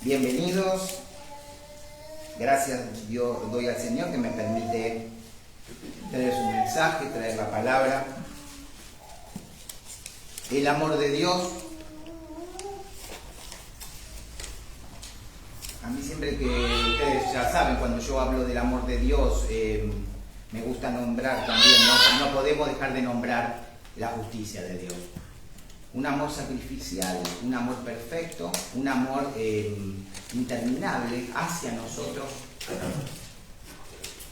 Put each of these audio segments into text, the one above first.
Bienvenidos. Gracias Dios doy al Señor que me permite traer su mensaje, traer la palabra. El amor de Dios. A mí siempre que ustedes ya saben, cuando yo hablo del amor de Dios, me gusta nombrar también, no podemos dejar de nombrar la justicia de Dios. Un amor sacrificial, un amor perfecto, un amor interminable hacia nosotros,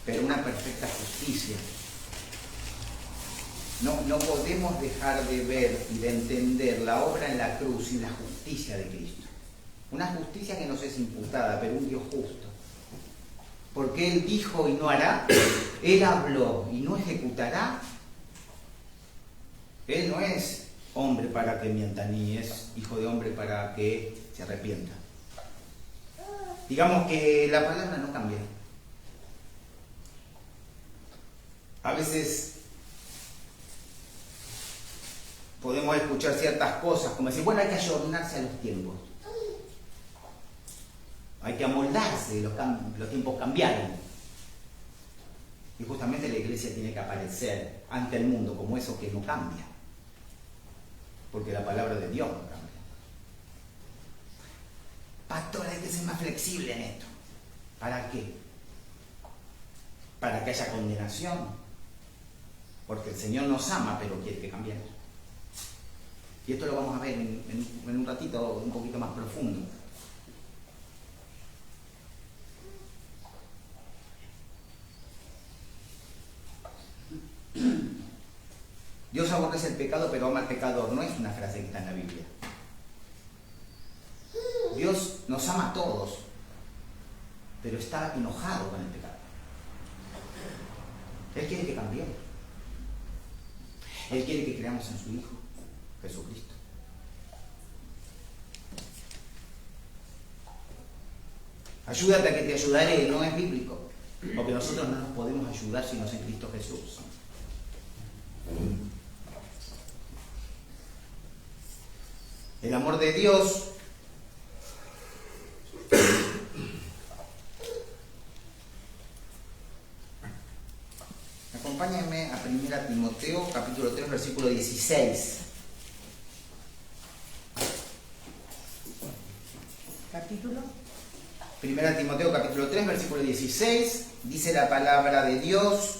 pero una perfecta justicia. No podemos dejar de ver y de entender la obra en la cruz y la justicia de Cristo. Una justicia que nos es imputada, pero un Dios justo. Porque Él dijo y no hará, Él habló y no ejecutará. Él no es hombre para que mienta, ni es hijo de hombre para que se arrepienta. Digamos que la palabra no cambia. A veces podemos escuchar ciertas cosas, como decir, bueno, hay que ayornarse a los tiempos. Hay que amoldarse, los tiempos cambiaron. Y justamente la iglesia tiene que aparecer ante el mundo como eso que no cambia. Porque la palabra de Dios no cambia. Pastor, hay que ser más flexible en esto. ¿Para qué? Para que haya condenación. Porque el Señor nos ama, pero quiere que cambiemos. Y esto lo vamos a ver en un ratito un poquito más profundo. Dios aborrece el pecado, pero ama al pecador. No es una frase que está en la Biblia. Dios nos ama a todos, pero está enojado con el pecado. Él quiere que cambiemos. Él quiere que creamos en su Hijo, Jesucristo. Ayúdate a que te ayudaré, no es bíblico, porque nosotros no nos podemos ayudar si no es en Cristo Jesús. El amor de Dios acompáñenme a 1 Timoteo capítulo 3 versículo 16. ¿Capítulo? 1 Timoteo capítulo 3 versículo 16 dice la palabra de Dios.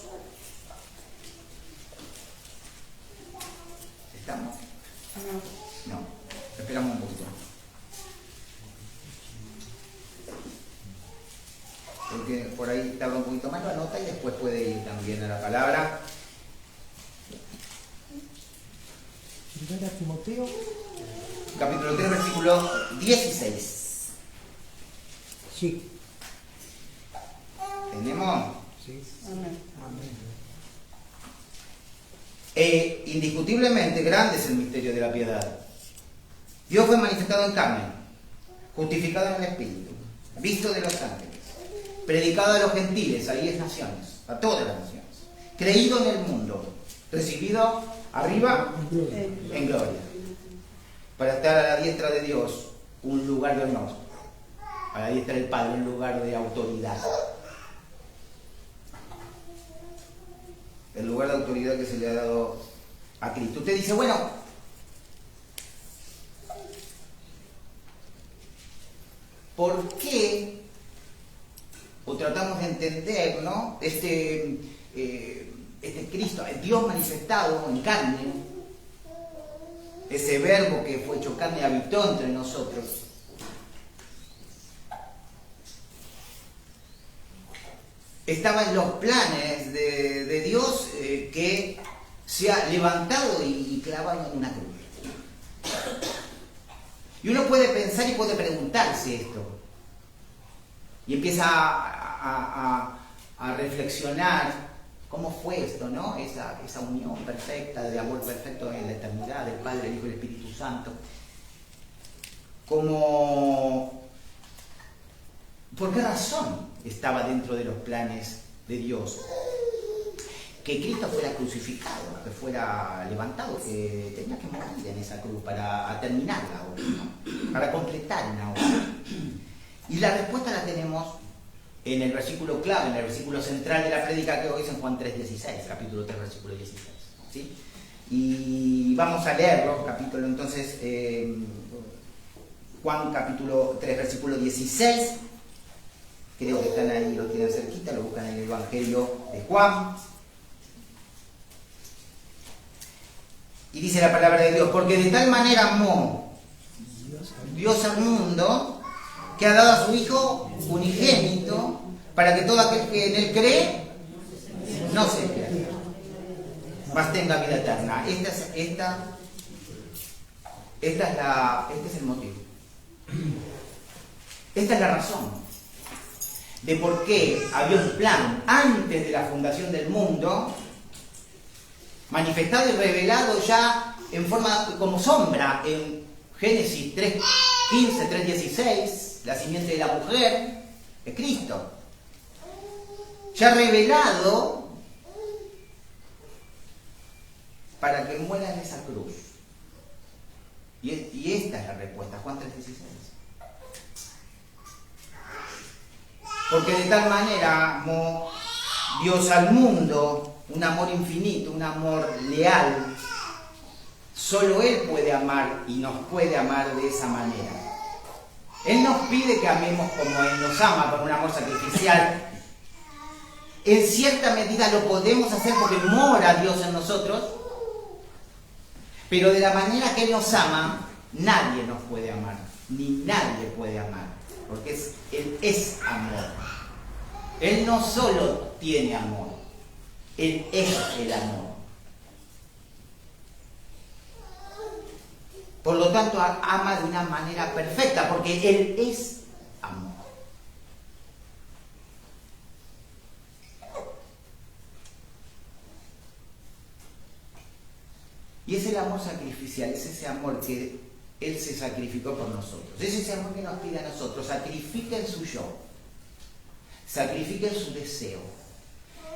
¿Estamos? No. Esperamos un poquito. Porque por ahí tarda un poquito más, lo anota y después puede ir también a la palabra. 1 Timoteo. Capítulo 3, versículo 16. Sí. ¿Tenemos? Sí. Amén. Indiscutiblemente grande es el misterio de la piedad. Dios fue manifestado en carne, justificado en el Espíritu, visto de los ángeles, predicado a los gentiles, ahí es naciones, a todas las naciones, creído en el mundo, recibido arriba en gloria, para estar a la diestra de Dios, un lugar de honor, a la diestra del Padre, un lugar de autoridad. El lugar de autoridad que se le ha dado a Cristo. Usted dice, bueno, ¿por qué? O tratamos de entender, ¿no? Este Cristo, Dios manifestado en carne, ese verbo que fue hecho carne y habitó entre nosotros. Estaba en los planes de Dios que se ha levantado y clavado en una cruz. Y uno puede pensar y puede preguntarse esto. Y empieza a reflexionar cómo fue esto, ¿no? Esa unión perfecta, de amor perfecto en la eternidad, del Padre, el Hijo y el Espíritu Santo. ¿Por qué razón estaba dentro de los planes de Dios que Cristo fuera crucificado, que fuera levantado, que tenía que morir en esa cruz para terminar la obra, ¿no? Para completar una obra? Y la respuesta la tenemos en el versículo clave, en el versículo central de la prédica que hoy es en Juan 3:16, capítulo 3, versículo 16. ¿Sí? Y vamos a leerlo, capítulo entonces, Juan capítulo 3, versículo 16. Creo que están ahí, lo tienen cerquita, lo buscan en el Evangelio de Juan. Y dice la palabra de Dios: porque de tal manera amó Dios al mundo, que ha dado a su Hijo unigénito, para que todo aquel que en Él cree no se pierda, mas tenga vida eterna. Este es el motivo. Esta es la razón de por qué había un plan antes de la fundación del mundo, manifestado y revelado ya en forma como sombra en Génesis 3:15, 3:16, la simiente de la mujer es Cristo. Ya revelado para que muera en esa cruz. Y esta es la respuesta, Juan 3:16. Porque de tal manera amó Dios al mundo, un amor infinito, un amor leal. Solo Él puede amar y nos puede amar de esa manera. Él nos pide que amemos como Él nos ama, con un amor sacrificial. En cierta medida lo podemos hacer porque mora Dios en nosotros, pero de la manera que Él nos ama, nadie nos puede amar, ni nadie puede amar, porque Él es amor. Él no solo tiene amor, Él es el amor. Por lo tanto, ama de una manera perfecta, porque Él es amor. Y es el amor sacrificial, es ese amor que Él se sacrificó por nosotros. Es ese amor que nos pide a nosotros: sacrifiquen su yo, sacrifiquen su deseo,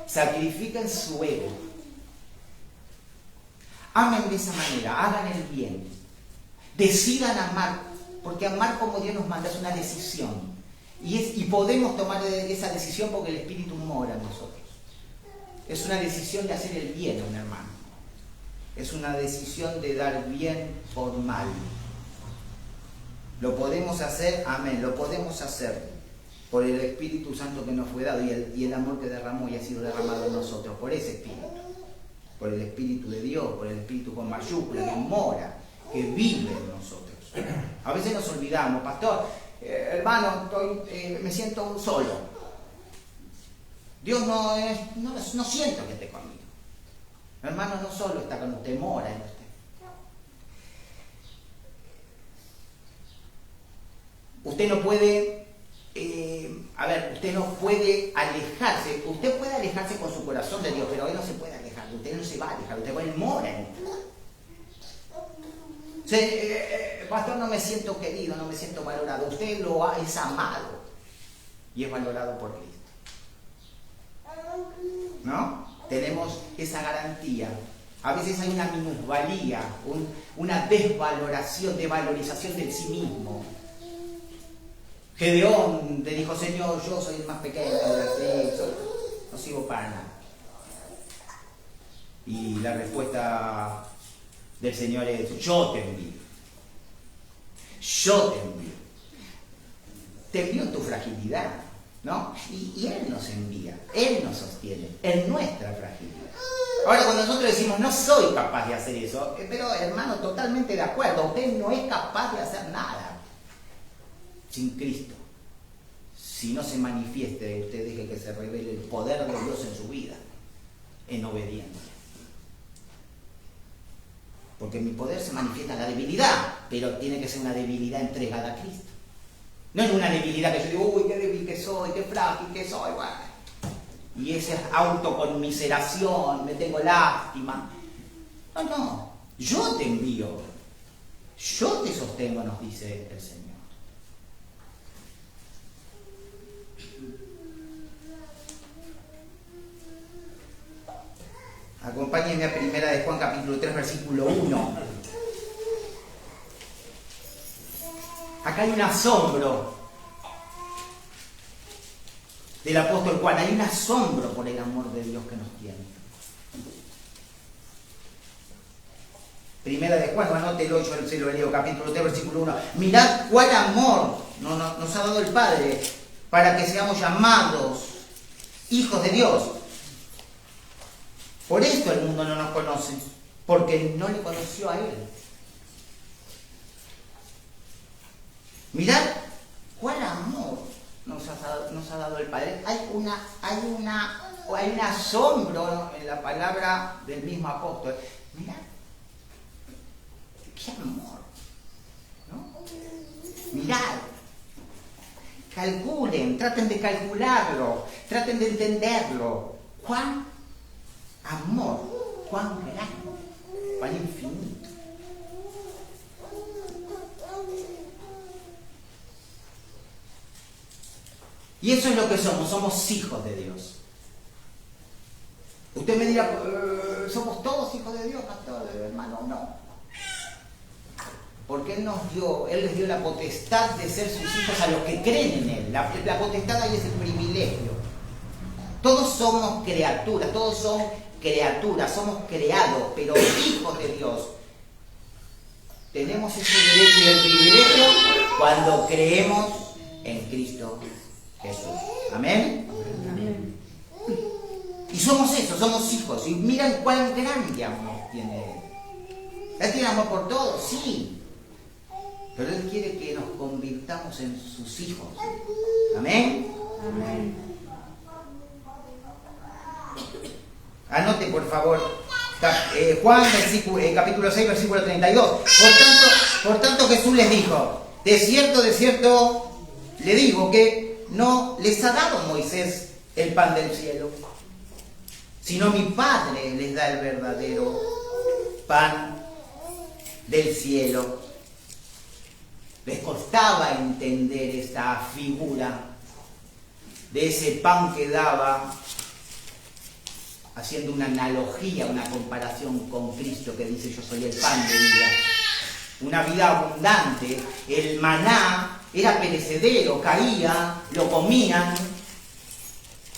sacrifiquen su ego. Amen de esa manera, hagan el bien, decidan amar, porque amar como Dios nos manda es una decisión. Y podemos tomar esa decisión porque el Espíritu mora en nosotros. Es una decisión de hacer el bien a un hermano. Es una decisión de dar bien por mal. Lo podemos hacer, amén, lo podemos hacer por el Espíritu Santo que nos fue dado y el amor que derramó y ha sido derramado en nosotros, por ese Espíritu, por el Espíritu de Dios, por el Espíritu con mayúscula, que mora, que vive en nosotros. A veces nos olvidamos: pastor, hermano, me siento solo. Dios no siento que esté conmigo. Hermano, no solo está con usted, mora en usted. Usted no puede, usted no puede alejarse. Usted puede alejarse con su corazón de Dios, pero Él no se puede alejar. Usted no se va a alejar, Él mora en usted. Pastor, no me siento querido, no me siento valorado. Usted es amado y es valorado por Cristo. ¿No? Tenemos esa garantía. A veces hay una minusvalía, una desvalorización del sí mismo. Gedeón le dijo: Señor, yo soy el más pequeño, no sirvo para nada. Y la respuesta del Señor es: yo te envío. Yo te envío. Te envío en tu fragilidad, ¿no? Y Él nos envía, Él nos sostiene en nuestra fragilidad. Ahora, cuando nosotros decimos: no soy capaz de hacer eso, pero hermano, totalmente de acuerdo, usted no es capaz de hacer nada sin Cristo. Si no se manifieste, usted deje que se revele el poder de Dios en su vida, en obediencia. Porque mi poder se manifiesta en la debilidad, pero tiene que ser una debilidad entregada a Cristo. No es una debilidad que yo digo: uy, qué débil que soy, qué frágil que soy, bueno. Y esa autoconmiseración, me tengo lástima. No, yo te envío, yo te sostengo, nos dice el Señor. Acompáñenme a Primera de Juan capítulo 3, versículo 1. Acá hay un asombro del apóstol Juan. Hay un asombro por el amor de Dios que nos tiene. Primera de Juan, anótelo, yo se lo leo, capítulo 3, versículo 1. Mirad cuál amor nos ha dado el Padre para que seamos llamados hijos de Dios. Por esto el mundo no nos conoce, porque no le conoció a Él. Mirad cuál amor nos ha dado el Padre. Hay un asombro en la palabra del mismo apóstol. Mirad, qué amor, ¿no? Mirad, calculen, traten de calcularlo, traten de entenderlo. Cuán amor, cuán grande, cuán infinito. Y eso es lo que somos hijos de Dios. Usted me dirá, ¿somos todos hijos de Dios, pastor, hermano? No. Porque Él les dio la potestad de ser sus hijos a los que creen en Él. La potestad ahí es el privilegio. Todos somos criaturas, somos creados, pero hijos de Dios. Tenemos ese derecho y el privilegio cuando creemos en Cristo Jesús. ¿Amén? Amén. Y somos eso, somos hijos. Y miren cuán grande amor tiene Él. Él tiene amor por todos, sí. Pero Él quiere que nos convirtamos en sus hijos. ¿Amén? Amén. Anote, por favor, Juan capítulo 6, versículo 32. Por tanto Jesús les dijo, de cierto, le digo que no les ha dado Moisés el pan del cielo, sino mi Padre les da el verdadero pan del cielo. Les costaba entender esta figura de ese pan que daba, haciendo una analogía, una comparación con Cristo que dice: yo soy el pan de vida. Una vida abundante. El maná era perecedero, caía, lo comían,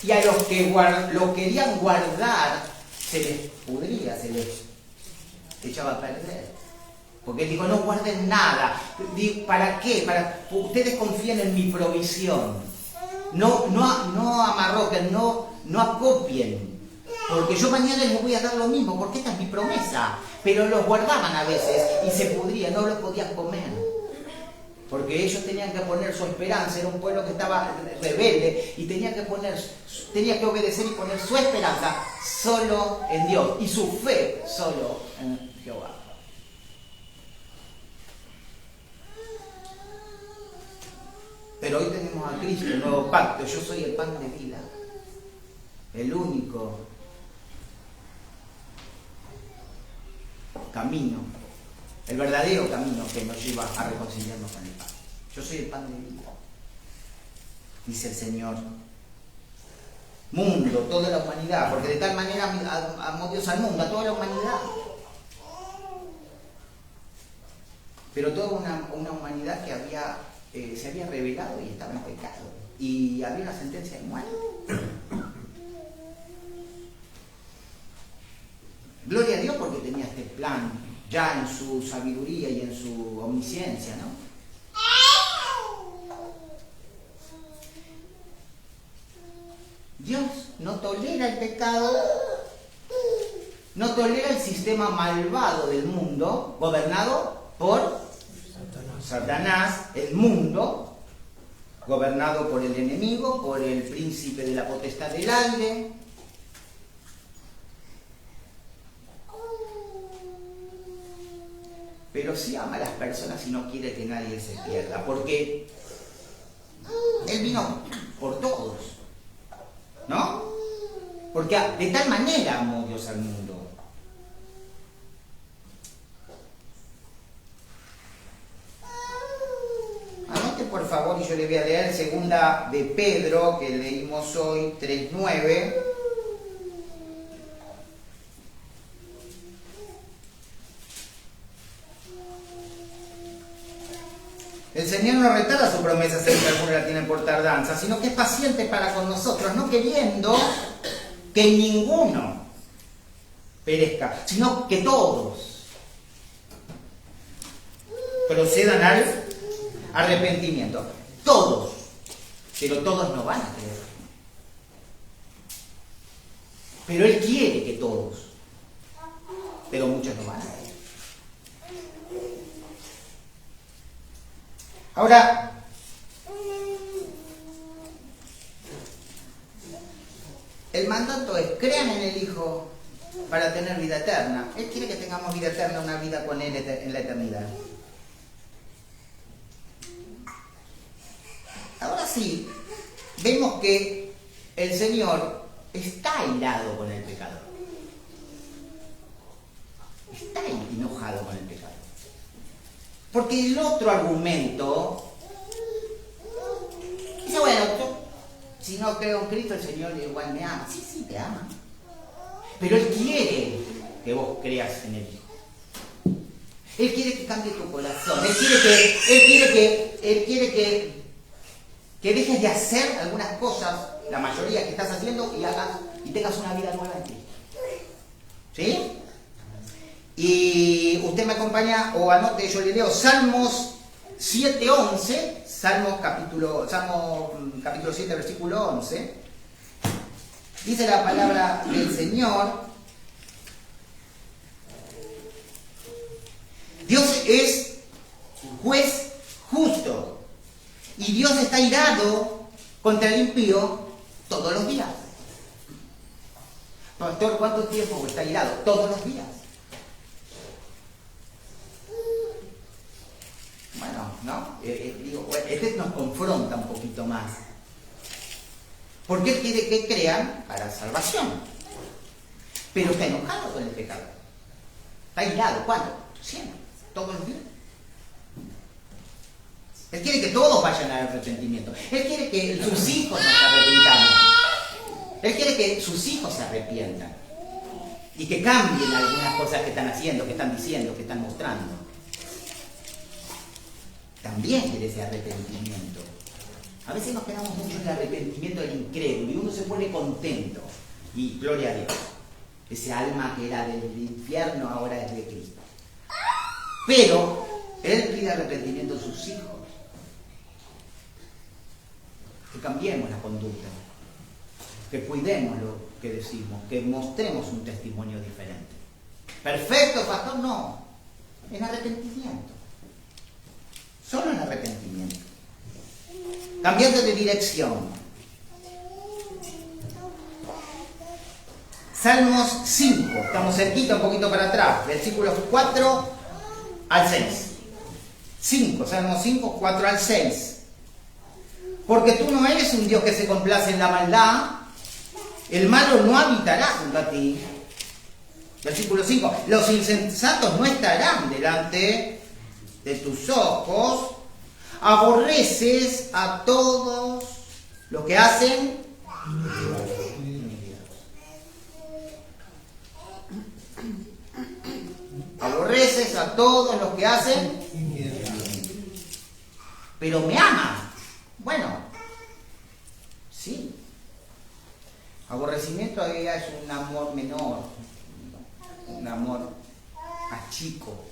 y a los que lo querían guardar se les pudría, se les echaba a perder. Porque él dijo: no guarden nada. ¿Para qué? Ustedes confían en mi provisión. No amarroquen, no acopien. Porque yo mañana les voy a dar lo mismo, porque esta es mi promesa. Pero los guardaban a veces y se pudrían, no los podían comer. Porque ellos tenían que poner su esperanza, era un pueblo que estaba rebelde y tenía que obedecer y poner su esperanza solo en Dios y su fe solo en Jehová. Pero hoy tenemos a Cristo, el nuevo pacto. Yo soy el pan de vida, el único camino, el verdadero camino que nos lleva a reconciliarnos con el Padre. Yo soy el pan de vida, dice el Señor. Mundo, toda la humanidad, porque de tal manera amó Dios al mundo, a toda la humanidad. Pero toda una humanidad que se había rebelado y estaba en pecado. Y había una sentencia de muerte. Gloria a Dios porque tenía este plan ya en su sabiduría y en su omnisciencia, ¿no? Dios no tolera el pecado, no tolera el sistema malvado del mundo, gobernado por Satanás, el mundo, gobernado por el enemigo, por el príncipe de la potestad del aire. Pero sí ama a las personas y no quiere que nadie se pierda, porque Él vino por todos, ¿no? Porque de tal manera amó Dios al mundo. Anote por favor, y yo le voy a leer segunda de Pedro, que leímos hoy, 3:9. El Señor no retarda su promesa si algunos la tienen por tardanza, sino que es paciente para con nosotros, no queriendo que ninguno perezca, sino que todos procedan al arrepentimiento. Todos, pero todos no van a creer. Pero Él quiere que todos, pero muchos no van a creer. Ahora, el mandato es: crean en el Hijo para tener vida eterna. Él quiere que tengamos vida eterna, una vida con Él en la eternidad. Ahora sí, vemos que el Señor está airado con el pecador. Está enojado con el pecado. Porque el otro argumento dice: bueno, si no creo en Cristo, el Señor igual me ama. Sí, sí, te ama. Pero Él quiere que vos creas en el Hijo. Él quiere que cambie tu corazón. Él quiere que dejes de hacer algunas cosas, la mayoría que estás haciendo, y tengas una vida nueva en Cristo. ¿Sí? Y usted me acompaña o anote, yo le leo Salmos 7:11, Salmo capítulo 7, versículo 11. Dice la palabra del Señor: Dios es juez justo y Dios está irado contra el impío todos los días. Pastor, ¿cuánto tiempo está irado? Todos los días. Bueno, ¿no? Este nos confronta un poquito más. Porque Él quiere que crean para salvación. Pero está enojado con el pecado. Está irado. ¿Cuándo? Siempre. Todos los días. Él quiere que todos vayan al arrepentimiento. Él quiere que sus hijos nos arrepintamos. Él quiere que sus hijos se arrepientan. Y que cambien algunas cosas que están haciendo, que están diciendo, que están mostrando. También quiere ese arrepentimiento. A veces nos quedamos mucho en el arrepentimiento del incrédulo y uno se pone contento. Y gloria a Dios. Ese alma que era del infierno ahora es de Cristo. Pero Él pide arrepentimiento a sus hijos. Que cambiemos la conducta. Que cuidemos lo que decimos. Que mostremos un testimonio diferente. ¿Perfecto, pastor? No. En arrepentimiento. Solo en arrepentimiento. Cambiando de dirección. Salmos 5. Estamos cerquita, un poquito para atrás. Versículos 4 al 6. 5. Salmos 5, 4 al 6. Porque tú no eres un Dios que se complace en la maldad. El malo no habitará junto a ti. Versículo 5. Los insensatos no estarán delante de tus ojos. Aborreces a todos los que hacen iniquidad. Aborreces a todos los que hacen iniquidad. Pero me amas. Bueno, sí. Aborrecimiento a ella es un amor menor, un amor a chico.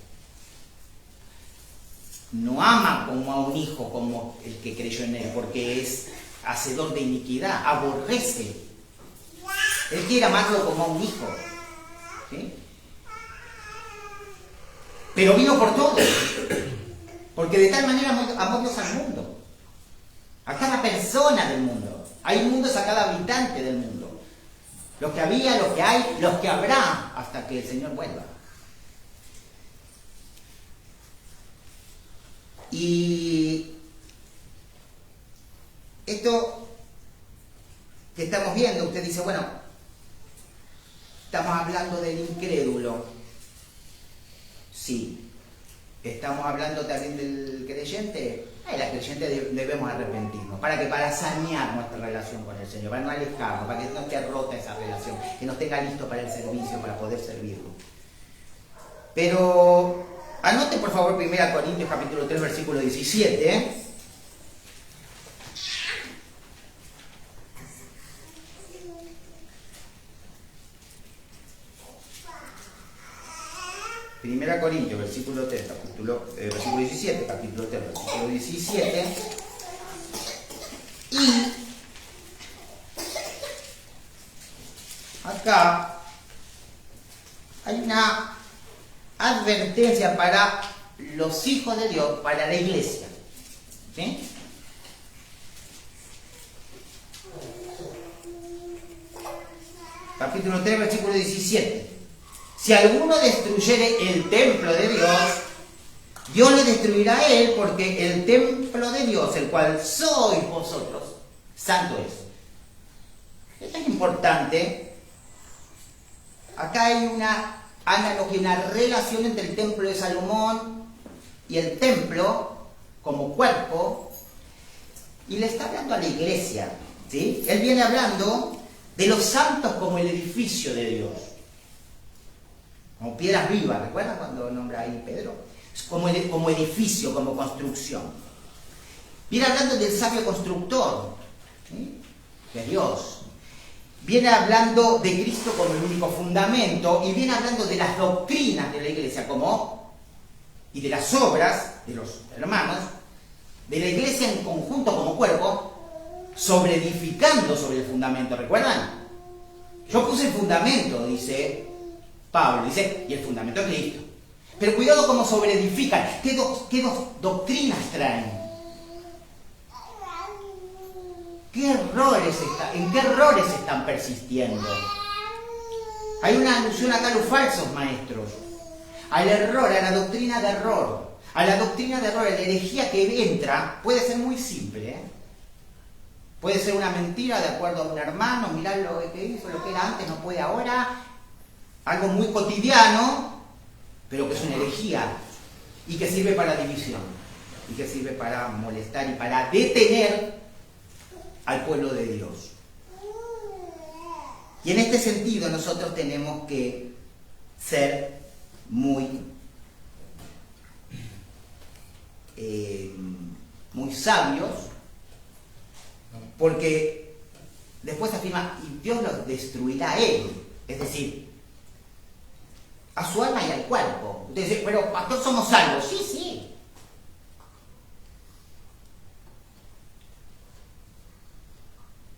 No ama como a un hijo, como el que creyó en Él, porque es hacedor de iniquidad. Aborrece. Él quiere amarlo como a un hijo. ¿Sí? Pero vino por todos. Porque de tal manera amó Dios al mundo. A cada persona del mundo. Hay mundos a cada habitante del mundo. Los que había, los que hay, los que habrá, hasta que el Señor vuelva. Y esto que estamos viendo, usted dice, bueno, estamos hablando del incrédulo. Sí. Estamos hablando también del creyente. La creyente debemos arrepentirnos. ¿Para qué? Para sanear nuestra relación con el Señor, para no alejarnos, para que no esté rota esa relación, que no esté listo para el servicio, para poder servirlo. Pero Anote por favor 1 Corintios capítulo 3 versículo 17. Primera Corintios, versículo 3, versículo 17, capítulo 3, versículo 17. Y acá hay una advertencia para los hijos de Dios, para la iglesia. ¿Sí? Capítulo 3, versículo 17. Si alguno destruyere el templo de Dios, Dios le destruirá a él, porque el templo de Dios, el cual sois vosotros, santo es. Esto es importante. Acá hay una analogía, una relación entre el templo de Salomón y el templo como cuerpo, y le está hablando a la iglesia, ¿sí? Él viene hablando de los santos como el edificio de Dios, como piedras vivas. ¿Recuerdan cuando nombra ahí Pedro? Como edificio, como construcción. Viene hablando del sabio constructor, ¿sí? Que es Dios. Viene hablando de Cristo como el único fundamento, y viene hablando de las doctrinas de la iglesia y de las obras de los hermanos, de la iglesia en conjunto como cuerpo, sobreedificando sobre el fundamento. ¿Recuerdan? Yo puse el fundamento, dice Pablo, dice, y el fundamento es Cristo. Pero cuidado cómo sobreedifican. ¿Qué doctrinas traen? ¿En qué errores están persistiendo? Hay una alusión acá a los falsos maestros, al error, a la doctrina de error. A la doctrina de error, la herejía que entra puede ser muy simple, ¿eh? Puede ser una mentira de acuerdo a un hermano, mirá lo que hizo, lo que era antes no puede ahora, algo muy cotidiano, pero que es una herejía y que sirve para división, y que sirve para molestar y para detener al pueblo de Dios. Y en este sentido nosotros tenemos que ser muy sabios, porque después afirma, y Dios los destruirá a él, es decir, a su alma y al cuerpo. Usted dice, pero pastor, somos salvos. Sí, sí.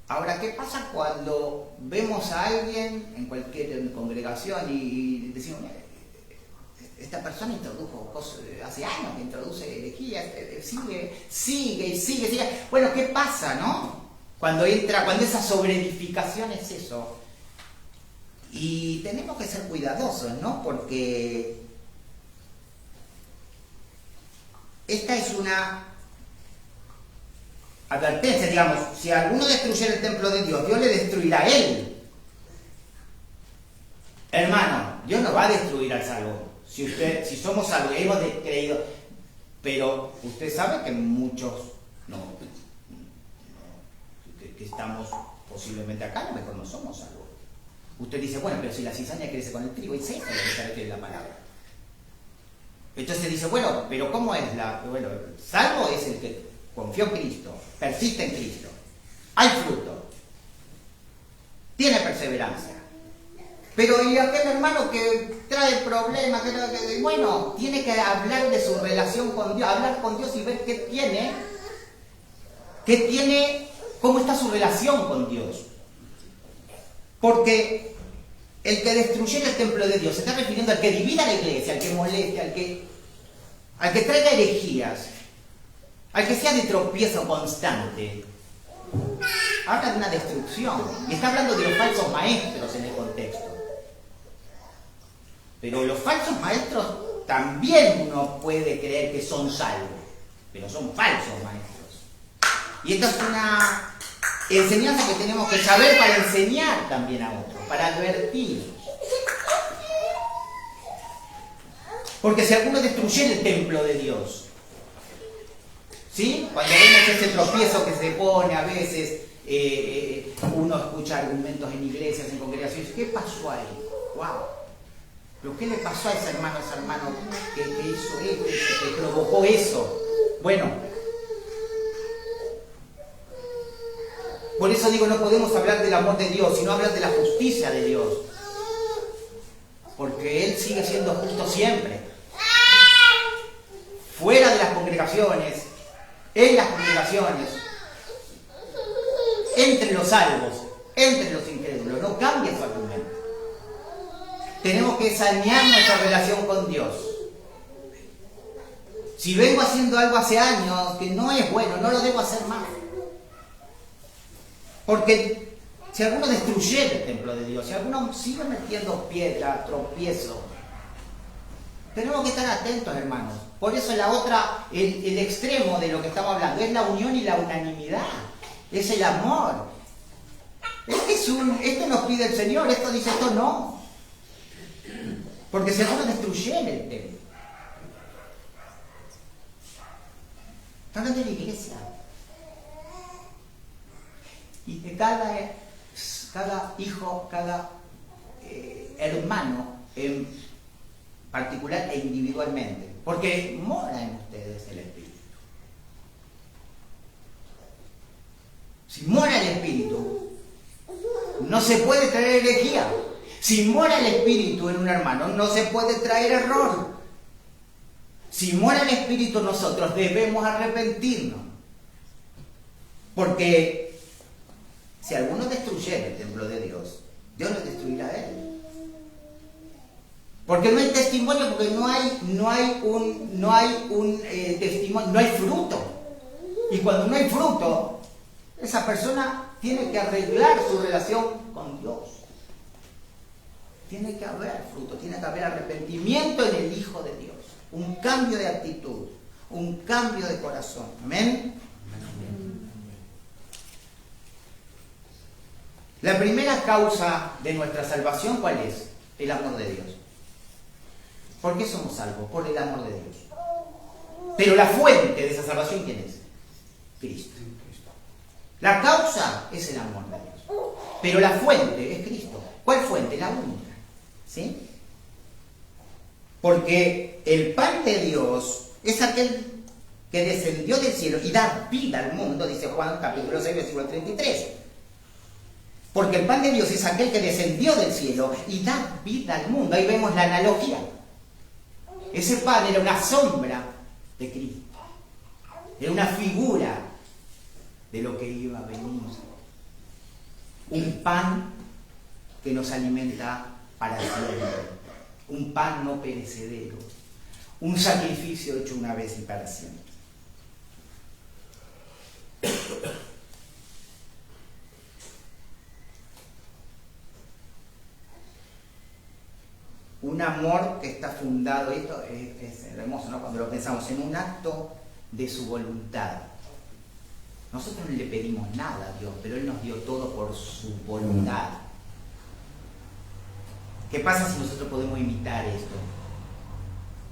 Ahora, ¿qué pasa cuando vemos a alguien en cualquier congregación y decimos, esta persona introdujo cosas, hace años que introduce herejías, sigue? Bueno, ¿qué pasa, no? Cuando esa sobreedificación es eso. Y tenemos que ser cuidadosos, ¿no? Porque esta es una advertencia, digamos, si alguno destruyera el templo de Dios, Dios le destruirá a él. Hermano, Dios no va a destruir al salvo. Si somos salvos, hemos creído, pero usted sabe que muchos que estamos posiblemente acá, a lo mejor no somos salvos. Usted dice, bueno, pero si la cizaña crece con el trigo, y se lo que sabe que es la palabra. Entonces dice, bueno, pero ¿cómo es bueno, salvo es el que confió en Cristo, persiste en Cristo, hay fruto, tiene perseverancia. Pero y aquel hermano que trae problemas, bueno, tiene que hablar de su relación con Dios, hablar con Dios y ver qué tiene, cómo está su relación con Dios. Porque el que destruyera el templo de Dios se está refiriendo al que divida la iglesia, al que moleste, al que traiga herejías, al que sea de tropiezo constante. Habla de una destrucción. Y está hablando de los falsos maestros en el contexto. Pero los falsos maestros también uno puede creer que son salvos, pero son falsos maestros. Y esta es una enseñanza que tenemos que saber para enseñar también a otros, para advertir. Porque si alguno destruyera el templo de Dios, ¿sí? Cuando vemos ese tropiezo que se pone a veces, uno escucha argumentos en iglesias, en congregaciones, ¿qué pasó ahí? ¡Wow! ¿Pero qué le pasó a ese hermano que hizo esto, que provocó eso? Bueno, por eso digo, no podemos hablar del amor de Dios, sino hablar de la justicia de Dios. Porque Él sigue siendo justo siempre. Fuera de las congregaciones, en las congregaciones, entre los salvos, entre los incrédulos, no cambia su argumento. Tenemos que sanear nuestra relación con Dios. Si vengo haciendo algo hace años que no es bueno, no lo debo hacer más. Porque si alguno destruyera el templo de Dios, si alguno sigue metiendo piedra, tropiezo, tenemos que estar atentos, hermanos. Por eso el extremo de lo que estamos hablando es la unión y la unanimidad. Es el amor. Esto nos pide el Señor, esto dice, esto no. Porque si alguno destruyera el templo. Está hablando de la iglesia. Y que cada hijo, cada hermano en particular e individualmente, porque mora en ustedes el Espíritu. Si mora el Espíritu, no se puede traer herejía. Si mora el Espíritu en un hermano, no se puede traer error. Si mora el Espíritu, nosotros debemos arrepentirnos. Porque si alguno destruyera el templo de Dios, Dios lo destruirá a él. Porque no hay testimonio, porque no hay un testimonio, no hay fruto. Y cuando no hay fruto, esa persona tiene que arreglar su relación con Dios. Tiene que haber fruto, tiene que haber arrepentimiento en el Hijo de Dios. Un cambio de actitud, un cambio de corazón. Amén. La primera causa de nuestra salvación, ¿cuál es? El amor de Dios. ¿Por qué somos salvos? Por el amor de Dios. Pero la fuente de esa salvación, ¿quién es? Cristo. La causa es el amor de Dios. Pero la fuente es Cristo. ¿Cuál fuente? La única. ¿Sí? Porque el pan de Dios es aquel que descendió del cielo y da vida al mundo, dice Juan capítulo 6, versículo 33. Porque el pan de Dios es aquel que descendió del cielo y da vida al mundo. Ahí vemos la analogía. Ese pan era una sombra de Cristo. Era una figura de lo que iba a venir. Un pan que nos alimenta para siempre. Un pan no perecedero. Un sacrificio hecho una vez y para siempre. Un amor que está fundado, esto es hermoso, ¿no? Cuando lo pensamos, en un acto de su voluntad. Nosotros no le pedimos nada a Dios, pero Él nos dio todo por su voluntad. ¿Qué pasa si nosotros podemos imitar esto?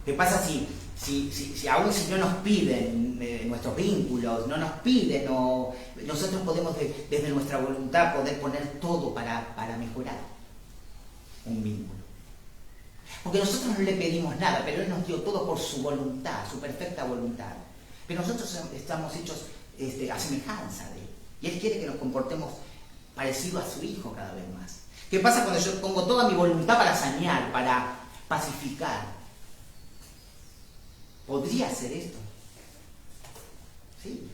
¿Qué pasa si aún si no nos piden nuestros vínculos, no nos piden, nosotros podemos desde nuestra voluntad poder poner todo para mejorar un vínculo? Porque nosotros no le pedimos nada, pero Él nos dio todo por su voluntad, su perfecta voluntad. Pero nosotros estamos hechos a semejanza de Él. Y Él quiere que nos comportemos parecido a su Hijo cada vez más. ¿Qué pasa cuando yo pongo toda mi voluntad para sanear, para pacificar? ¿Podría hacer esto? Sí.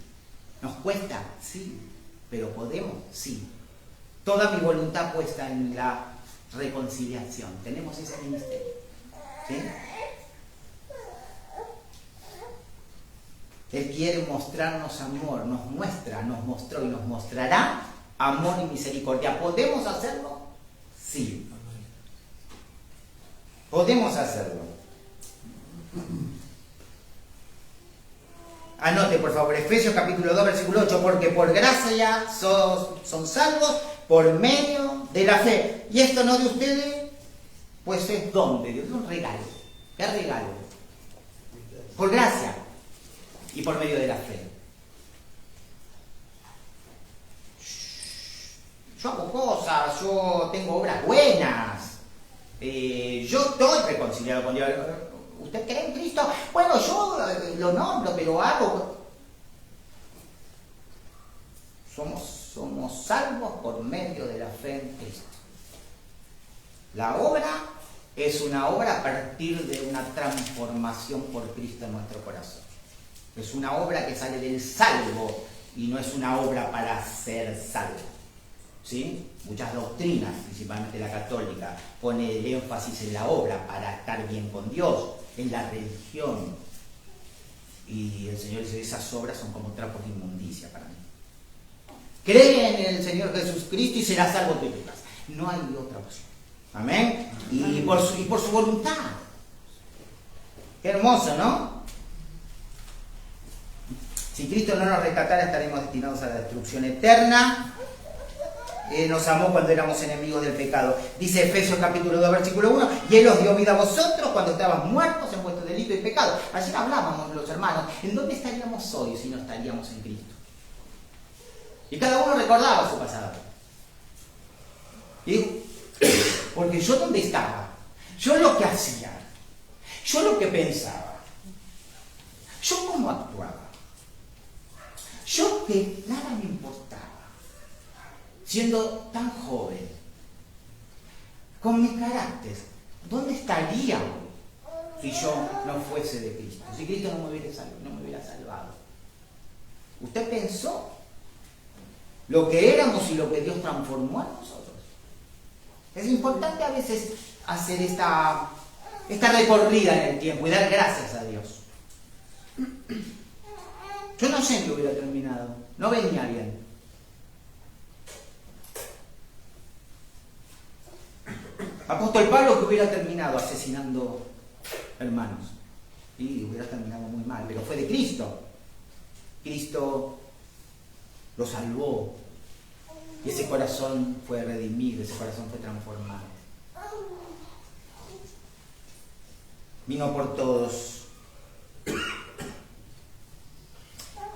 ¿Nos cuesta? Sí. ¿Pero podemos? Sí. Toda mi voluntad puesta en la reconciliación. Tenemos ese ministerio. ¿Sí? Él quiere mostrarnos amor, nos muestra, nos mostró y nos mostrará amor y misericordia. ¿Podemos hacerlo? Sí. Podemos hacerlo. Anote por favor, Efesios capítulo 2, versículo 8, porque por gracia son salvos por medio de la fe. Y esto no de ustedes, pues es don de Dios, es un regalo. ¿Qué regalo? Por gracia y por medio de la fe. Yo hago cosas, yo tengo obras buenas. Yo estoy reconciliado con Dios. ¿Usted cree en Cristo? Bueno, yo lo nombro, pero hago. Somos salvos por medio de la fe en Cristo. La obra es una obra a partir de una transformación por Cristo en nuestro corazón. Es una obra que sale del salvo y no es una obra para ser salvo. ¿Sí? Muchas doctrinas, principalmente la católica, pone el énfasis en la obra para estar bien con Dios, en la religión. Y el Señor dice, esas obras son como trapos de inmundicia para mí. Cree en el Señor Jesucristo y serás salvo tú y tu casa. No hay otra opción. Amén. Y por su voluntad. Qué hermoso, ¿no? Si Cristo no nos rescatara, estaremos destinados a la destrucción eterna. Nos amó cuando éramos enemigos del pecado. Dice Efesios capítulo 2, versículo 1, y Él os dio vida a vosotros cuando estabas muertos en vuestro delito y pecado. Ayer hablábamos los hermanos, ¿en dónde estaríamos hoy si no estaríamos en Cristo? Y cada uno recordaba su pasado. Y porque yo dónde estaba, yo lo que hacía, yo lo que pensaba, yo cómo actuaba, yo que nada me importaba, siendo tan joven, con mi carácter, ¿dónde estaría hoy si yo no fuese de Cristo? Si Cristo no me hubiera salvado. ¿Usted pensó lo que éramos y lo que Dios transformó en nosotros? Es importante a veces hacer esta recorrida en el tiempo y dar gracias a Dios. Yo no sé en qué hubiera terminado, no venía bien. Apóstol Pablo que hubiera terminado asesinando hermanos y hubiera terminado muy mal, pero fue de Cristo. Cristo lo salvó y ese corazón fue redimido, ese corazón fue transformado. Vino por todos.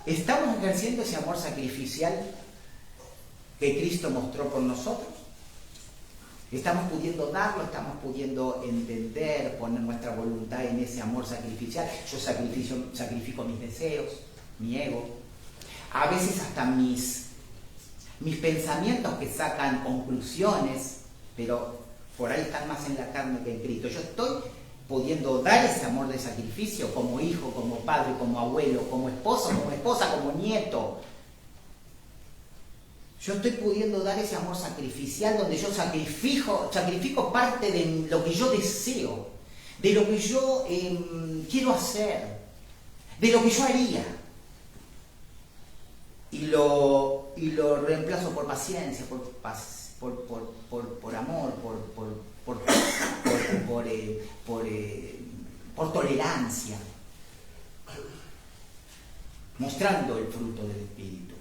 ¿Estamos ejerciendo ese amor sacrificial que Cristo mostró por nosotros? ¿Estamos pudiendo darlo? ¿Estamos pudiendo entender, poner nuestra voluntad en ese amor sacrificial? Yo sacrifico mis deseos, mi ego, a veces hasta mis pensamientos que sacan conclusiones, pero por ahí están más en la carne que en Cristo. Yo estoy pudiendo dar ese amor de sacrificio como hijo, como padre, como abuelo, como esposo, como esposa, como nieto. Yo estoy pudiendo dar ese amor sacrificial donde yo sacrifico parte de lo que yo deseo, de lo que yo quiero hacer, de lo que yo haría. Y lo reemplazo por paciencia, por amor, por tolerancia, mostrando el fruto del Espíritu.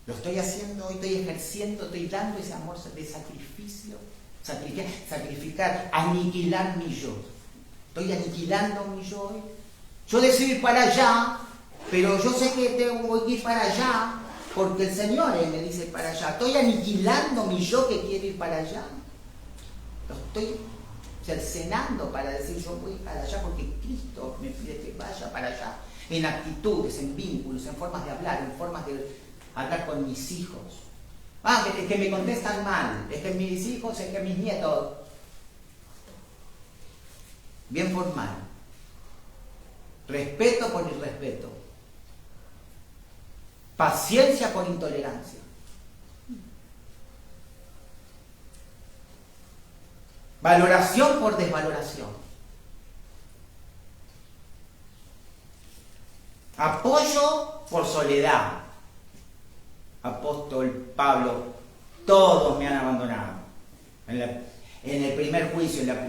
Lo estoy haciendo, estoy ejerciendo, estoy dando ese amor de sacrificio, sacrificar, aniquilar mi yo. Estoy aniquilando mi yo. Yo deseo ir para allá, pero yo sé que tengo que ir para allá porque el Señor me dice para allá. Estoy aniquilando mi yo que quiere ir para allá. Lo estoy cercenando para decir yo voy para allá porque Cristo me pide que vaya para allá. En actitudes, en vínculos, en formas de hablar, en formas de hablar con mis hijos. Es que me contestan mal, es que mis hijos, es que mis nietos. Bien formal. Respeto por irrespeto. Paciencia por intolerancia. Valoración por desvaloración. Apoyo por soledad. Apóstol Pablo, todos me han abandonado. En el primer juicio, en la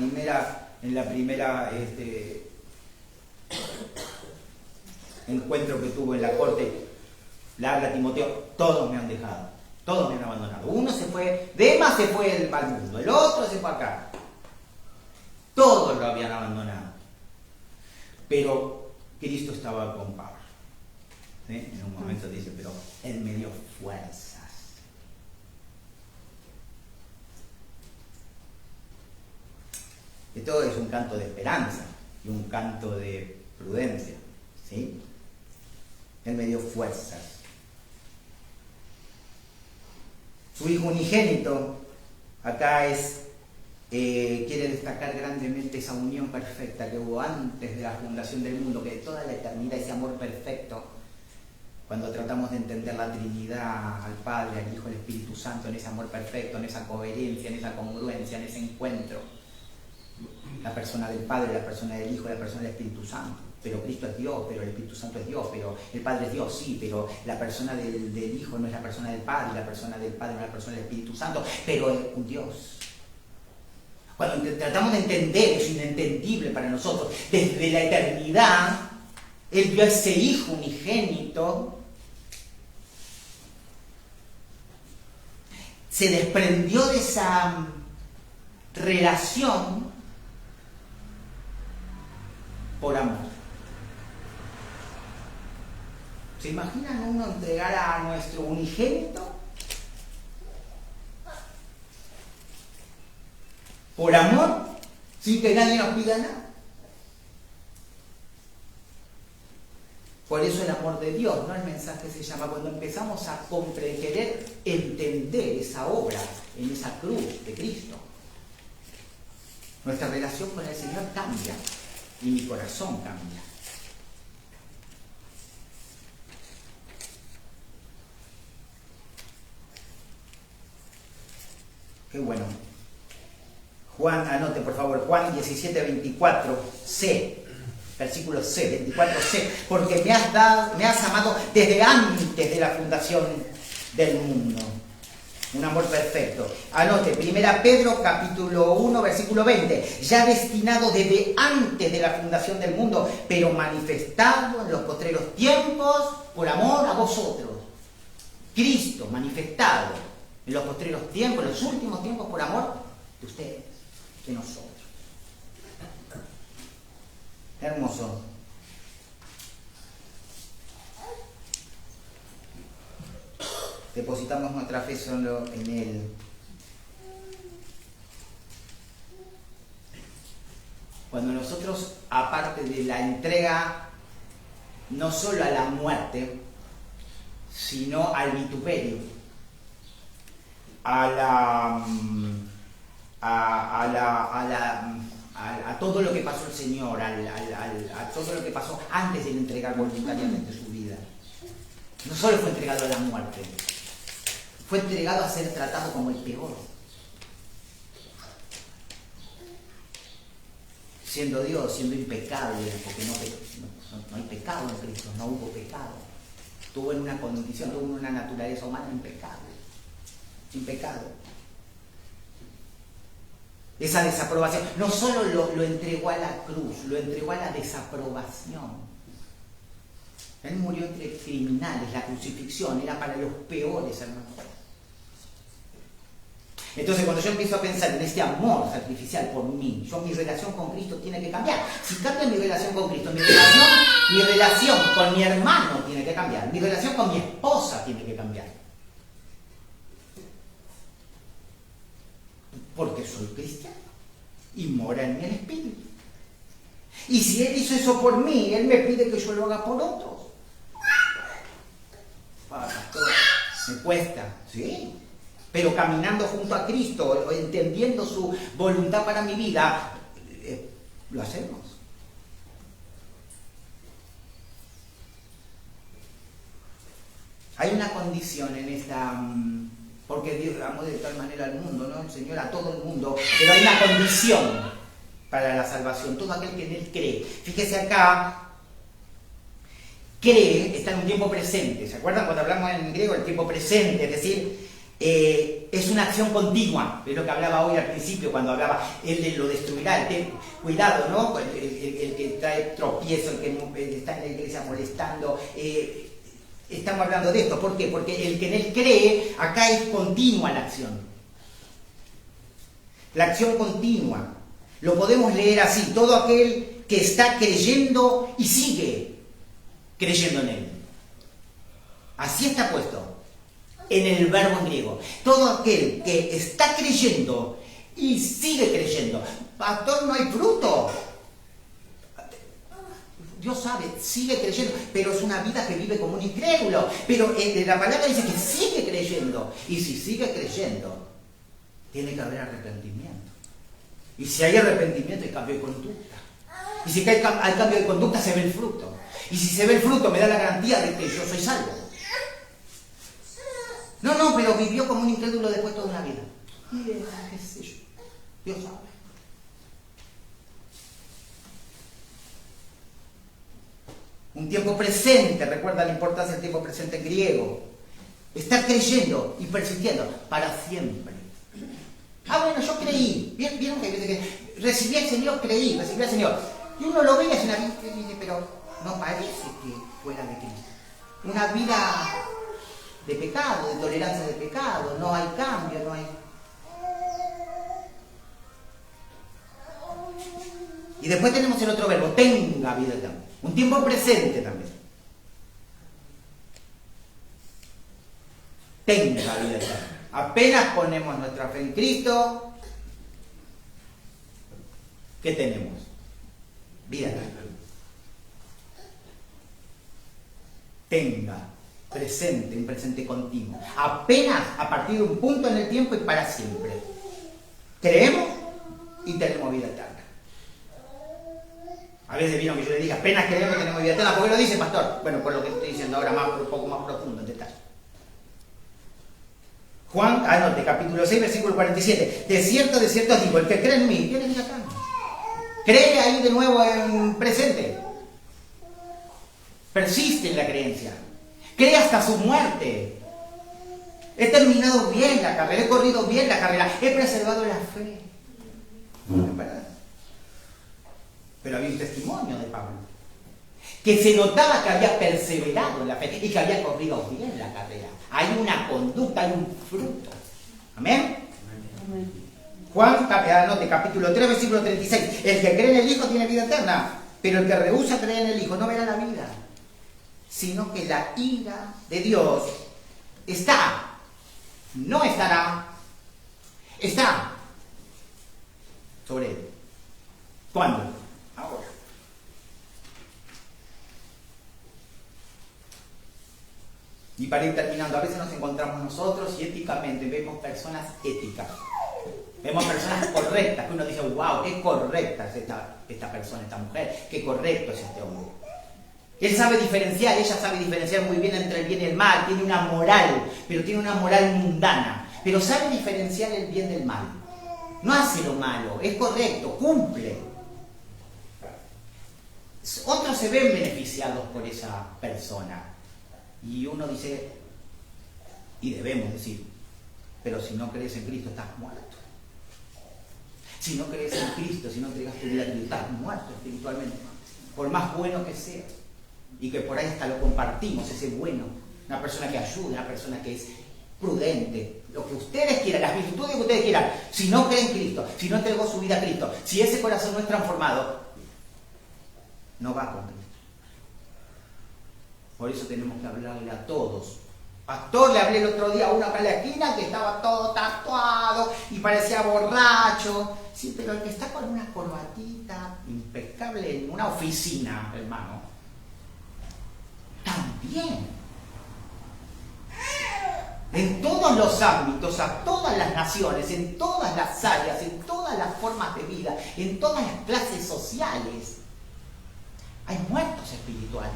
primera encuentro que tuvo en la corte, le habla a Timoteo, todos me han dejado, todos me han abandonado. Uno se fue, Demas se fue al mundo, el otro se fue acá. Todos lo habían abandonado. Pero Cristo estaba con Pablo. ¿Sí? En un momento dice, pero Él me dio fuerzas. Esto es un canto de esperanza y un canto de prudencia, ¿sí? Él me dio fuerzas. Su Hijo unigénito, acá quiere destacar grandemente esa unión perfecta que hubo antes de la fundación del mundo, que de toda la eternidad, ese amor perfecto, cuando tratamos de entender la Trinidad, al Padre, al Hijo, al Espíritu Santo, en ese amor perfecto, en esa coherencia, en esa congruencia, en ese encuentro. La persona del Padre, la persona del Hijo, la persona del Espíritu Santo. Pero Cristo es Dios, pero el Espíritu Santo es Dios, pero el Padre es Dios, sí, pero la persona del Hijo no es la persona del Padre, la persona del Padre no es la persona del Espíritu Santo, pero es un Dios. Cuando tratamos de entender, es inentendible para nosotros. Desde la eternidad, Él dio a ese Hijo unigénito, se desprendió de esa relación por amor. ¿Se imaginan uno entregar a nuestro unigénito por amor, sin que nadie nos pida nada? Por eso el amor de Dios, ¿no? El mensaje se llama, cuando empezamos a querer entender esa obra en esa cruz de Cristo, nuestra relación con el Señor cambia y mi corazón cambia. Qué bueno. Juan, anote por favor, Juan 17, 24, C. Versículo C, 24C, porque me has amado desde antes de la fundación del mundo. Un amor perfecto. Anote, 1 Pedro capítulo 1, versículo 20, ya destinado desde antes de la fundación del mundo, pero manifestado en los postreros tiempos por amor a vosotros. Cristo manifestado en los postreros tiempos, en los últimos tiempos, por amor de ustedes, de nosotros. Hermoso. Depositamos nuestra fe solo en Él. Cuando nosotros, aparte de la entrega, no solo a la muerte, sino al vituperio, a todo lo que pasó el Señor, a todo lo que pasó antes de entregar voluntariamente su vida. No solo fue entregado a la muerte, fue entregado a ser tratado como el peor. Siendo Dios, siendo impecable, porque no hay pecado en Cristo, no hubo pecado. Tuvo en una condición, tuvo una naturaleza humana impecable, sin pecado. Esa desaprobación, no solo lo entregó a la cruz, lo entregó a la desaprobación. Él murió entre criminales, la crucifixión era para los peores, hermanos. Entonces, cuando yo empiezo a pensar en este amor sacrificial por mí, mi relación con Cristo tiene que cambiar. Si cambia mi relación con Cristo, mi relación con mi hermano tiene que cambiar, mi relación con mi esposa tiene que cambiar. Porque soy cristiano y mora en mí el Espíritu. Y si Él hizo eso por mí, Él me pide que yo lo haga por otros. Pastor, me cuesta, sí, pero caminando junto a Cristo, entendiendo su voluntad para mi vida, lo hacemos. Hay una condición en esta... Porque Dios amó de tal manera al mundo, ¿no? El Señor a todo el mundo, pero hay una condición para la salvación, todo aquel que en Él cree. Fíjese acá, cree está en un tiempo presente. ¿Se acuerdan cuando hablamos en griego el tiempo presente? Es decir, es una acción continua, es lo que hablaba hoy al principio cuando hablaba, Él lo destruirá, cuidado, ¿no? El que trae tropiezo, el que está en la iglesia molestando, estamos hablando de esto. ¿Por qué? Porque el que en Él cree, acá es continua la acción. La acción continua. Lo podemos leer así, todo aquel que está creyendo y sigue creyendo en Él. Así está puesto en el verbo en griego. Todo aquel que está creyendo y sigue creyendo. Pastor, no hay fruto. Dios sabe, sigue creyendo, pero es una vida que vive como un incrédulo. Pero la palabra dice que sigue creyendo. Y si sigue creyendo, tiene que haber arrepentimiento. Y si hay arrepentimiento, hay cambio de conducta. Y si hay cambio de conducta, se ve el fruto. Y si se ve el fruto, me da la garantía de que yo soy salvo. No, pero vivió como un incrédulo después toda una vida. Y qué sé yo, Dios sabe. Un tiempo presente, recuerda la importancia del tiempo presente en griego. Estar creyendo y persistiendo para siempre. Bueno, yo creí. ¿Vieron que recibí al Señor, creí, recibí al Señor? Y uno lo ve y hace una vida y dice, pero no parece que fuera de Cristo. Una vida de pecado, de tolerancia de pecado, no hay cambio, no hay... Y después tenemos el otro verbo, tenga vida eterna. Un tiempo presente también. Tenga vida eterna. Apenas ponemos nuestra fe en Cristo, ¿qué tenemos? Vida eterna. Tenga presente, un presente continuo. Apenas a partir de un punto en el tiempo y para siempre. Creemos y tenemos vida eterna. A veces vino que yo le diga, apenas creemos tenemos vida eterna. ¿Por qué lo dice, pastor? Bueno, por lo que estoy diciendo ahora, un poco más profundo en detalle. Juan, anote, capítulo 6, versículo 47. De cierto os digo, el que cree en mí, tiene vida eterna. Cree ahí de nuevo en presente. Persiste en la creencia. Cree hasta su muerte. He terminado bien la carrera, he corrido bien la carrera, he preservado la fe. Pero había un testimonio de Pablo, que se notaba que había perseverado en la fe y que había corrido bien la carrera. Hay una conducta, hay un fruto. ¿Amén? Amén. Juan, anote, capítulo 3, versículo 36. El que cree en el Hijo tiene vida eterna, pero el que rehúsa creer en el Hijo no verá la vida, sino que la ira de Dios está, no estará, está sobre él. ¿Cuándo? Ahora. Y para ir terminando, a veces nos encontramos nosotros y éticamente vemos personas éticas. Vemos personas correctas, que uno dice, wow, qué correcta es esta persona, esta mujer, qué correcto es este hombre. Él sabe diferenciar, ella sabe diferenciar muy bien entre el bien y el mal, tiene una moral, pero tiene una moral mundana, pero sabe diferenciar el bien del mal. No hace lo malo, es correcto, cumple. Otros se ven beneficiados por esa persona. Y uno dice, y debemos decir, pero si no crees en Cristo estás muerto. Si no crees en Cristo, si no entregas tu vida a Cristo, estás muerto espiritualmente. Por más bueno que sea. Y que por ahí hasta lo compartimos, ese bueno. Una persona que ayuda, una persona que es prudente. Lo que ustedes quieran, las virtudes que ustedes quieran. Si no cree en Cristo, si no entregó su vida a Cristo, si ese corazón no es transformado, no va con Cristo. Por eso tenemos que hablarle a todos. Pastor, le hablé el otro día a uno acá en la esquina que estaba todo tatuado y parecía borracho. Sí, pero el que está con una corbatita impecable en una oficina, hermano, también. En todos los ámbitos, a todas las naciones, en todas las áreas, en todas las formas de vida, en todas las clases sociales, hay muertos espirituales.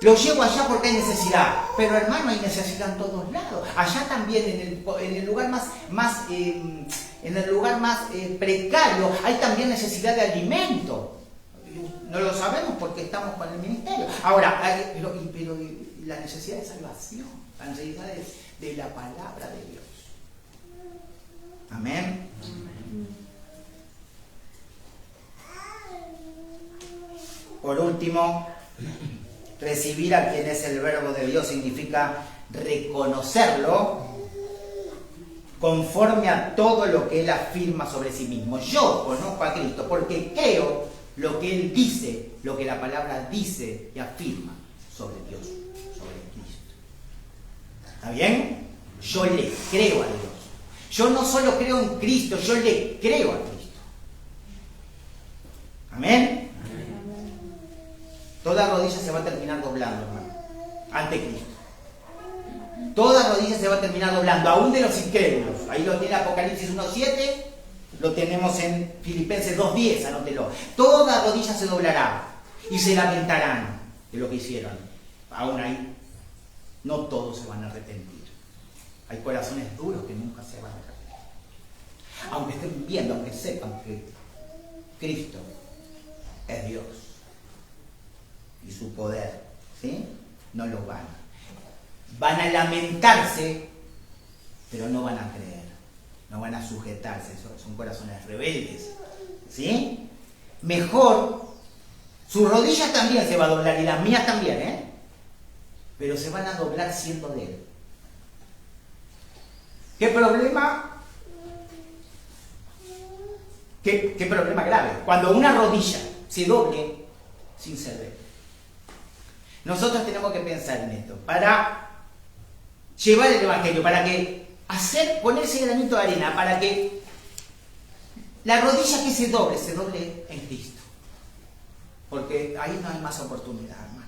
Lo llevo allá porque hay necesidad, pero hermano, hay necesidad en todos lados. Allá también en el lugar más precario hay también necesidad de alimento. No lo sabemos porque estamos con el ministerio. Ahora, pero la necesidad de salvación, la necesidad de la palabra de Dios. Amén. Por último, recibir a quien es el verbo de Dios significa reconocerlo conforme a todo lo que Él afirma sobre sí mismo. Yo conozco a Cristo porque creo lo que Él dice, lo que la palabra dice y afirma sobre Dios, sobre Cristo. ¿Está bien? Yo le creo a Dios. Yo no solo creo en Cristo, yo le creo a Cristo. Amén. Toda rodilla se va a terminar doblando, hermano, ante Cristo. Toda rodilla se va a terminar doblando, aún de los incrédulos. Ahí lo tiene Apocalipsis 1:7, lo tenemos en Filipenses 2:10, anótelo. Toda rodilla se doblará y se lamentarán de lo que hicieron. Aún ahí, no todos se van a arrepentir. Hay corazones duros que nunca se van a arrepentir. Aunque estén viendo, aunque sepan que Cristo es Dios y su poder, ¿sí? No lo van. Van a lamentarse, pero no van a creer. No van a sujetarse. Son corazones rebeldes, ¿sí? Mejor, sus rodillas también se va a doblar y las mías también, ¿eh? Pero se van a doblar siendo de Él. ¿Qué problema? ¿Qué problema grave? Cuando una rodilla se doble sin ser de Él. Nosotros tenemos que pensar en esto. Para llevar el Evangelio, para que ponerse el granito de arena, para que la rodilla que se doble en Cristo. Porque ahí no hay más oportunidad, hermano.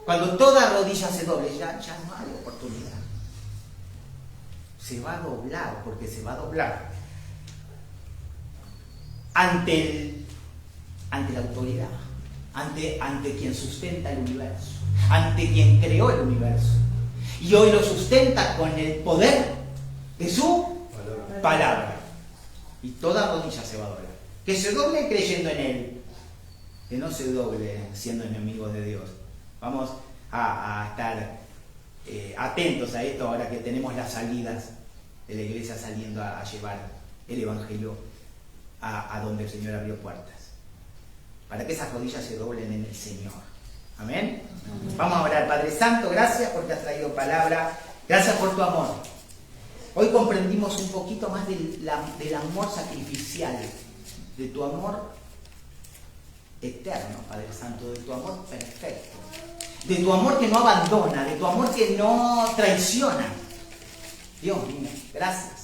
Cuando toda rodilla se doble, ya no hay oportunidad. Se va a doblar, porque se va a doblar ante la autoridad, ante quien sustenta el universo, ante quien creó el universo. Y hoy lo sustenta con el poder de su palabra. Y toda rodilla se va a doblar. Que se doble creyendo en Él, que no se doble siendo enemigos de Dios. Vamos a estar atentos a esto ahora que tenemos las salidas de la iglesia saliendo a llevar el Evangelio a donde el Señor abrió puertas. Para que esas rodillas se doblen en el Señor. Amén. Vamos a orar. Padre Santo, gracias porque has traído palabra. Gracias por tu amor. Hoy comprendimos un poquito más del amor sacrificial, de tu amor eterno, Padre Santo, de tu amor perfecto, de tu amor que no abandona, de tu amor que no traiciona. Dios mío, gracias.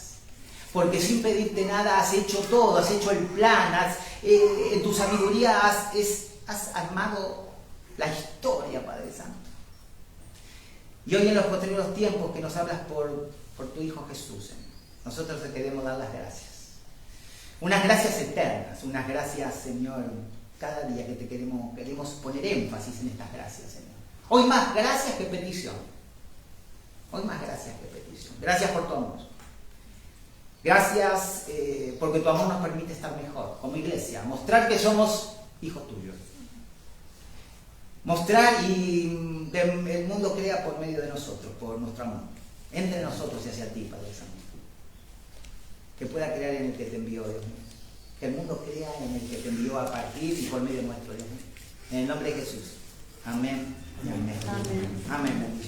Porque sin pedirte nada has hecho todo, has hecho el plan, en tu sabiduría has armado la historia, Padre Santo. Y hoy en los posteriores tiempos que nos hablas por tu Hijo Jesús, Señor, nosotros te queremos dar las gracias. Unas gracias eternas, unas gracias, Señor, cada día que te queremos poner énfasis en estas gracias, Señor. Hoy más gracias que petición. Hoy más gracias que petición. Gracias por tu amor. Gracias porque tu amor nos permite estar mejor como iglesia. Mostrar que somos hijos tuyos. Mostrar y que el mundo crea por medio de nosotros, por nuestro amor. Entre nosotros y hacia ti, Padre Santo. Que pueda crear en el que te envió, Dios mío. Que el mundo crea en el que te envió a partir y por medio nuestro, Dios mío. En el nombre de Jesús. Amén. Amén. Amén. Amén.